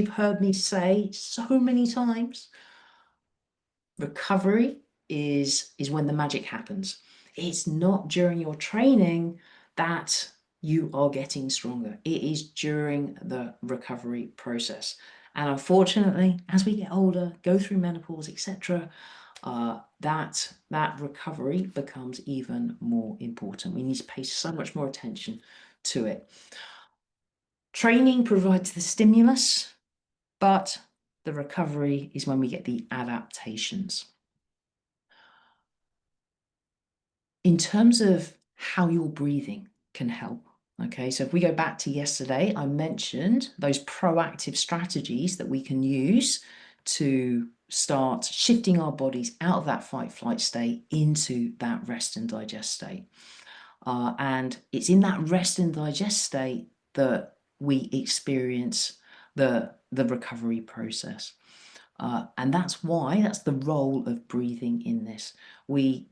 you've heard me say so many times, recovery is when the magic happens. It's not during your training that you are getting stronger. It is during the recovery process. And unfortunately, as we get older, go through menopause, etc., that recovery becomes even more important. We need to pay so much more attention to it. Training provides the stimulus, but the recovery is when we get the adaptations. In terms of how your breathing can help, okay, so if we go back to yesterday, I mentioned those proactive strategies that we can use to start shifting our bodies out of that fight-flight state into that rest and digest state. And it's in that rest and digest state that we experience the recovery process. And that's the role of breathing in this.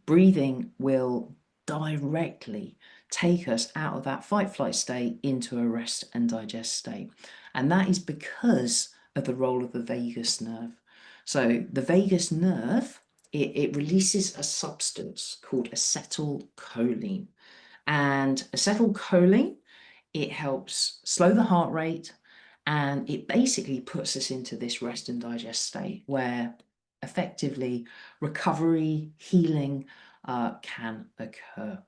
Breathing will directly take us out of that fight-flight state into a rest and digest state. And that is because of the role of the vagus nerve. So the vagus nerve, it releases a substance called acetylcholine. And acetylcholine, it helps slow the heart rate, and it basically puts us into this rest and digest state where effectively recovery, healing can occur.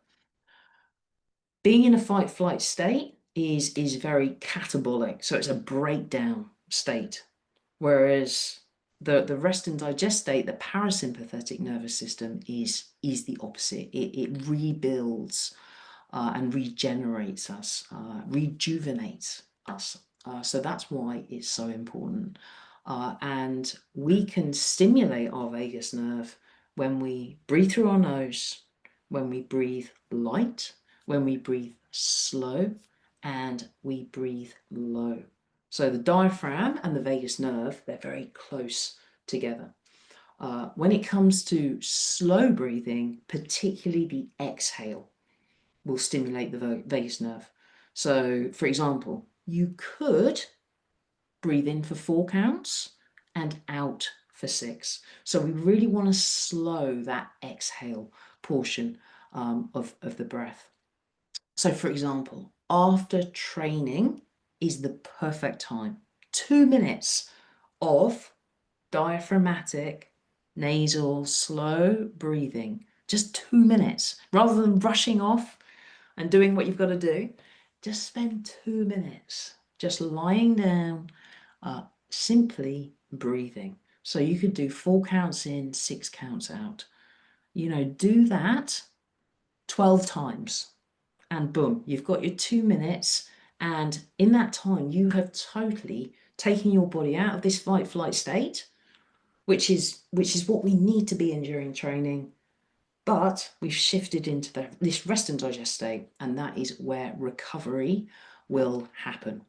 Being in a fight-flight state is very catabolic, so it's a breakdown state, whereas the rest and digest state, the parasympathetic nervous system, is the opposite. It rebuilds and regenerates us, rejuvenates us. So that's why it's so important. And we can stimulate our vagus nerve when we breathe through our nose, when we breathe light, when we breathe slow, and we breathe low. So the diaphragm and the vagus nerve, they're very close together. When it comes to slow breathing, particularly the exhale will stimulate the vagus nerve. So, for example, you could breathe in for 4 counts and out for 6. So we really want to slow that exhale portion of the breath. So, for example, after training is the perfect time. 2 minutes of diaphragmatic, nasal, slow breathing. Just 2 minutes. Rather than rushing off and doing what you've got to do, just spend 2 minutes just lying down, simply breathing. So you could do 4 counts in, 6 counts out. Do that 12 times and boom, you've got your 2 minutes. And in that time, you have totally taken your body out of this fight-flight state, which is what we need to be in during training. But we've shifted into this rest and digest state, and that is where recovery will happen.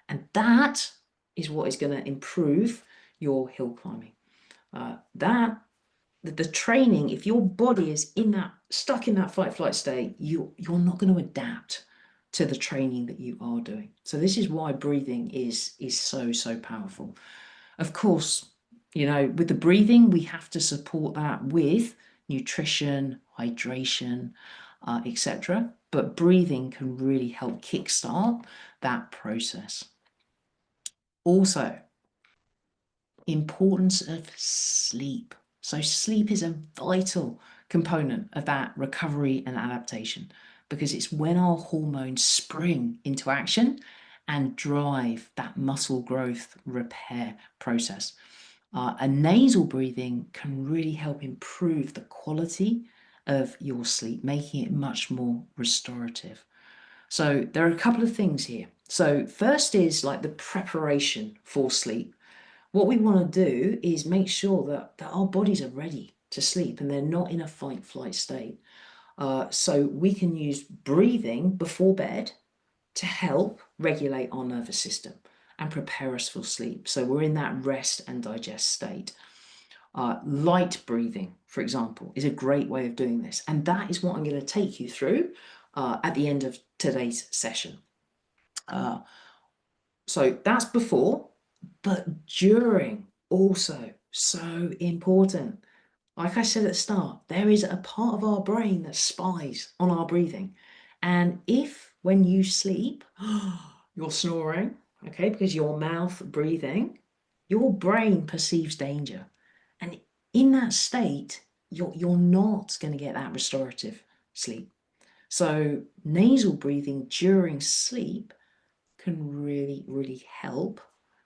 And that is what is going to improve your hill climbing. The training, if your body is stuck in that fight-flight state, you're not going to adapt to the training that you are doing. So this is why breathing is so powerful. Of course, with the breathing, we have to support that with nutrition, hydration, etc. But breathing can really help kickstart that process. Also, importance of sleep. So sleep is a vital component of that recovery and adaptation, because it's when our hormones spring into action and drive that muscle growth repair process. And nasal breathing can really help improve the quality of your sleep, making it much more restorative. So there are a couple of things here. So first is like the preparation for sleep. What we want to do is make sure that our bodies are ready to sleep and they're not in a fight-flight state. So we can use breathing before bed to help regulate our nervous system and prepare us for sleep. So we're in that rest and digest state. Light breathing, for example, is a great way of doing this. And that is what I'm going to take you through at the end of today's session. So that's before. But during, also so important. Like I said at the start, there is a part of our brain that spies on our breathing. And if when you sleep, you're snoring, okay, because your mouth breathing, your brain perceives danger. And in that state, you're not going to get that restorative sleep. So nasal breathing during sleep can really, really help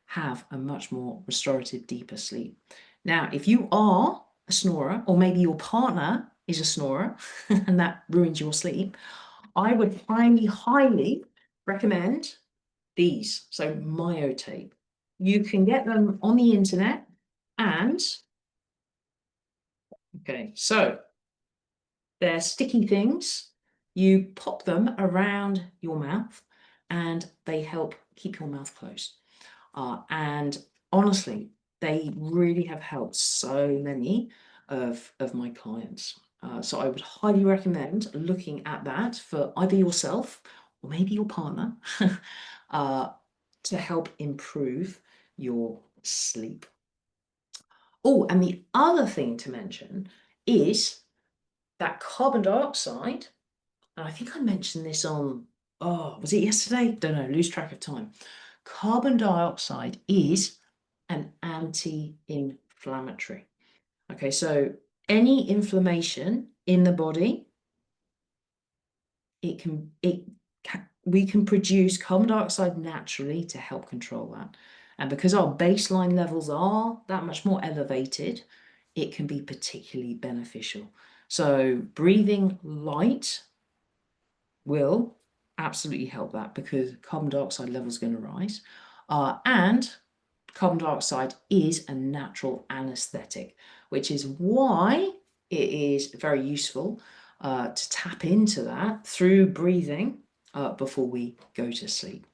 have a much more restorative, deeper sleep. Now, if you are a snorer, or maybe your partner is a snorer, and that ruins your sleep, I would highly, highly recommend these. So Myotape. You can get them on the internet, and okay, so they're sticky things. You pop them around your mouth, and they help keep your mouth closed. And honestly, they really have helped so many of my clients. So I would highly recommend looking at that for either yourself or maybe your partner uh, to help improve your sleep. Oh, and the other thing to mention is that carbon dioxide, and I think I mentioned this on, oh, was it yesterday? Don't know, lose track of time. Carbon dioxide is an anti-inflammatory. Okay, so any inflammation in the body, we can produce carbon dioxide naturally to help control that. And because our baseline levels are that much more elevated, it can be particularly beneficial. So breathing light will absolutely help that because carbon dioxide levels are going to rise. And carbon dioxide is a natural anesthetic, which is why it is very useful to tap into that through breathing before we go to sleep.